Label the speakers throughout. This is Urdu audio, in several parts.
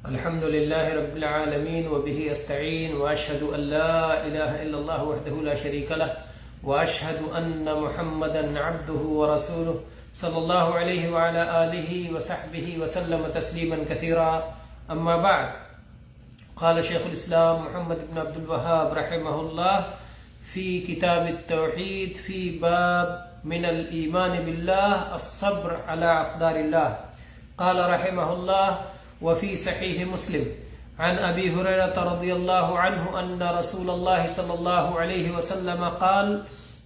Speaker 1: الحمد لله رب العالمين وبه أستعين وأشهد أن لا إله إلا الله وحده لا شريك له وأشهد أن محمدا عبده ورسوله صلى الله عليه وعلى آله وصحبه وسلم تسليما كثيرا. أما بعد، قال شيخ الإسلام محمد بن عبد الوهاب رحمه الله في كتاب التوحيد في باب من الإيمان بالله الصبر على أقدار الله، قال رحمه الله: وفي صحيح مسلم عن أبي هريرة رضي الله عنه أن رسول الله صلى الله عليه وسلم قال: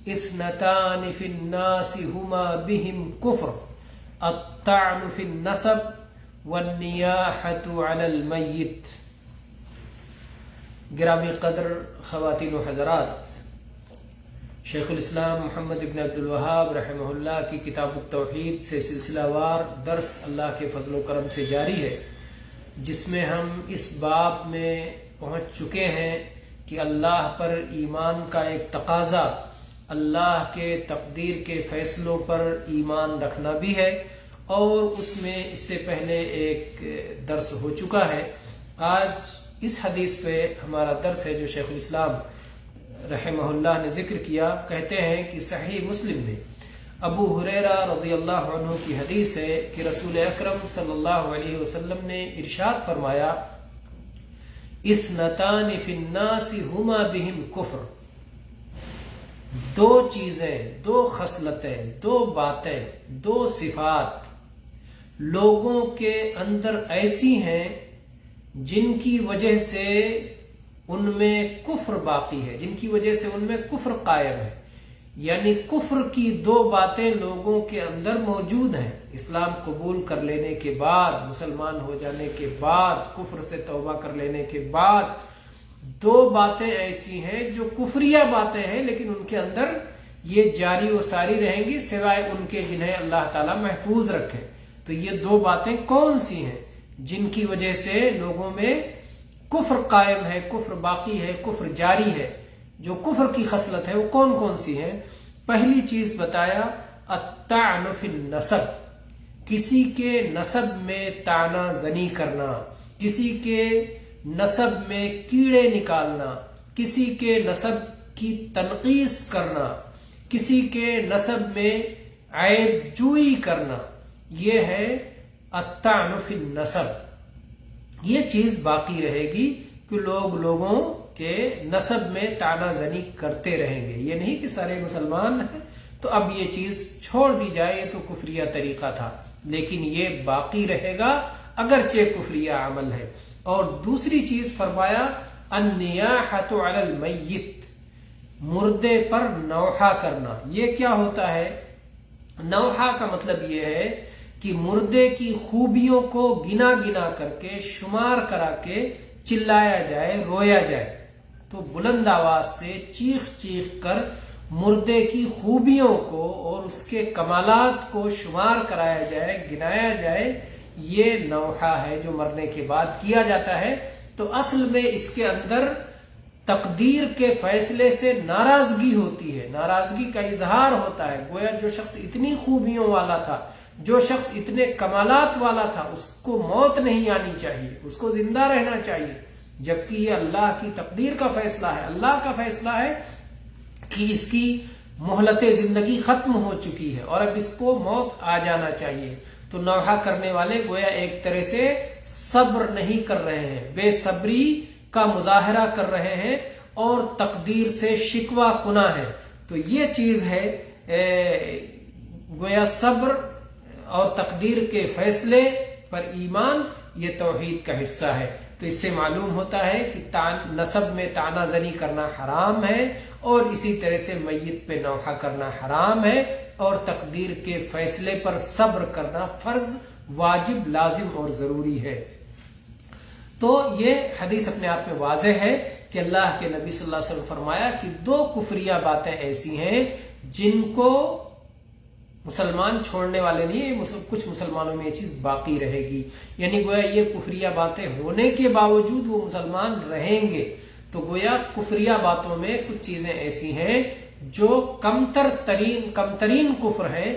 Speaker 1: اثنتان في الناس هما بهم كفر، الطعن في النسب والنياحة على الميت. گرامی قدر خواتین و حضرات، شیخ الاسلام محمد بن عبد الوہاب رحمہ اللہ کی کتاب التوحید سے سلسلہ وار درس اللہ کے فضل و کرم سے جاری ہے، جس میں ہم اس باب میں پہنچ چکے ہیں کہ اللہ پر ایمان کا ایک تقاضا اللہ کے تقدیر کے فیصلوں پر ایمان رکھنا بھی ہے، اور اس میں اس سے پہلے ایک درس ہو چکا ہے. آج اس حدیث پہ ہمارا درس ہے جو شیخ الاسلام رحمہ اللہ نے ذکر کیا. کہتے ہیں کہ صحیح مسلم میں ابو ہریرہ رضی اللہ عنہ کی حدیث ہے کہ رسول اکرم صلی اللہ علیہ وسلم نے ارشاد فرمایا: اثنتان فی الناس ہما بہم کفر. دو چیزیں، دو خصلتیں، دو باتیں، دو صفات لوگوں کے اندر ایسی ہیں جن کی وجہ سے ان میں کفر باقی ہے، جن کی وجہ سے ان میں کفر قائم ہے. یعنی کفر کی دو باتیں لوگوں کے اندر موجود ہیں. اسلام قبول کر لینے کے بعد، مسلمان ہو جانے کے بعد، کفر سے توبہ کر لینے کے بعد دو باتیں ایسی ہیں جو کفریہ باتیں ہیں، لیکن ان کے اندر یہ جاری و ساری رہیں گی سوائے ان کے جنہیں اللہ تعالیٰ محفوظ رکھے. تو یہ دو باتیں کون سی ہیں جن کی وجہ سے لوگوں میں کفر قائم ہے، کفر باقی ہے، کفر جاری ہے؟ جو کفر کی خصلت ہے وہ کون کون سی ہیں؟ پہلی چیز بتایا الطعن فی النسب، کسی کے نسب میں طعنہ زنی کرنا، کسی کے نسب میں کیڑے نکالنا، کسی کے نسب کی تنقیص کرنا، کسی کے نسب میں عیب جوئی کرنا. یہ ہے الطعن فی النسب. یہ چیز باقی رہے گی کہ لوگ لوگوں کے نسب میں طعنہ زنی کرتے رہیں گے. یہ نہیں کہ سارے مسلمان ہیں تو اب یہ چیز چھوڑ دی جائے، یہ تو کفریہ طریقہ تھا، لیکن یہ باقی رہے گا اگرچہ کفریہ عمل ہے. اور دوسری چیز فرمایا النیاحۃ علی المیت، مردے پر نوحہ کرنا. یہ کیا ہوتا ہے؟ نوحہ کا مطلب یہ ہے کہ مردے کی خوبیوں کو گنا گنا کر کے، شمار کرا کے چلایا جائے، رویا جائے. تو بلند آواز سے چیخ چیخ کر مردے کی خوبیوں کو اور اس کے کمالات کو شمار کرایا جائے، گنایا جائے. یہ نوحہ ہے جو مرنے کے بعد کیا جاتا ہے. تو اصل میں اس کے اندر تقدیر کے فیصلے سے ناراضگی ہوتی ہے، ناراضگی کا اظہار ہوتا ہے. گویا جو شخص اتنی خوبیوں والا تھا، جو شخص اتنے کمالات والا تھا، اس کو موت نہیں آنی چاہیے، اس کو زندہ رہنا چاہیے. جبکہ یہ اللہ کی تقدیر کا فیصلہ ہے، اللہ کا فیصلہ ہے کہ اس کی مہلت زندگی ختم ہو چکی ہے اور اب اس کو موت آ جانا چاہیے. تو نوحہ کرنے والے گویا ایک طرح سے صبر نہیں کر رہے ہیں، بے صبری کا مظاہرہ کر رہے ہیں اور تقدیر سے شکوہ کنا ہے. تو یہ چیز ہے گویا صبر اور تقدیر کے فیصلے پر ایمان، یہ توحید کا حصہ ہے. تو اس سے معلوم ہوتا ہے کہ نسب میں طعنہ زنی کرنا حرام ہے، اور اسی طرح سے میت پہ نوحہ کرنا حرام ہے، اور تقدیر کے فیصلے پر صبر کرنا فرض، واجب، لازم اور ضروری ہے. تو یہ حدیث اپنے آپ میں واضح ہے کہ اللہ کے نبی صلی اللہ علیہ وسلم فرمایا کہ دو کفریہ باتیں ایسی ہیں جن کو مسلمان چھوڑنے والے نہیں، کچھ مسلمانوں میں یہ چیز باقی رہے گی. یعنی گویا یہ کفریہ باتیں ہونے کے باوجود وہ مسلمان رہیں گے. تو گویا کفریہ باتوں میں کچھ چیزیں ایسی ہیں جو کمترین کفر ہے،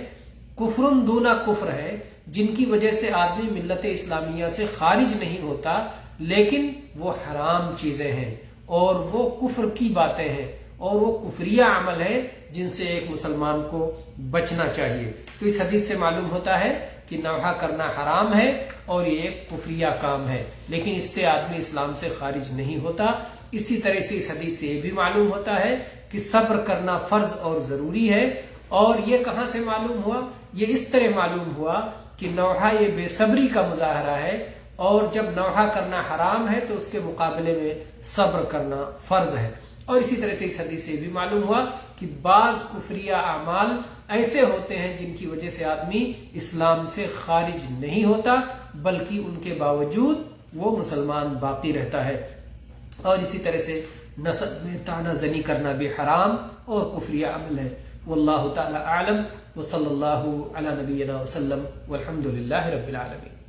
Speaker 1: کفر دون کفر ہے، جن کی وجہ سے آدمی ملت اسلامیہ سے خارج نہیں ہوتا، لیکن وہ حرام چیزیں ہیں اور وہ کفر کی باتیں ہیں اور وہ کفریہ عمل ہے جن سے ایک مسلمان کو بچنا چاہیے۔ تو اس حدیث سے معلوم ہوتا ہے کہ نوحہ کرنا حرام ہے اور یہ ایک کفریہ کام ہے، لیکن اس سے آدمی اسلام سے خارج نہیں ہوتا۔ اسی طرح سے اس حدیث سے یہ بھی معلوم ہوتا ہے کہ صبر کرنا فرض اور ضروری ہے۔ اور یہ کہاں سے معلوم ہوا؟ یہ اس طرح معلوم ہوا کہ نوحہ یہ بے صبری کا مظاہرہ ہے، اور جب نوحہ کرنا حرام ہے تو اس کے مقابلے میں صبر کرنا فرض ہے۔ اور اسی طرح سے اس حدیث سے بھی معلوم ہوا کہ بعض کفریہ اعمال ایسے ہوتے ہیں جن کی وجہ سے آدمی اسلام سے خارج نہیں ہوتا، بلکہ ان کے باوجود وہ مسلمان باقی رہتا ہے۔ اور اسی طرح سے نسب میں طعنہ زنی کرنا بھی حرام اور کفریہ عمل ہے۔ واللہ تعالی اعلم، وصلی اللہ علی نبینا وسلم، والحمد للہ رب العالمین۔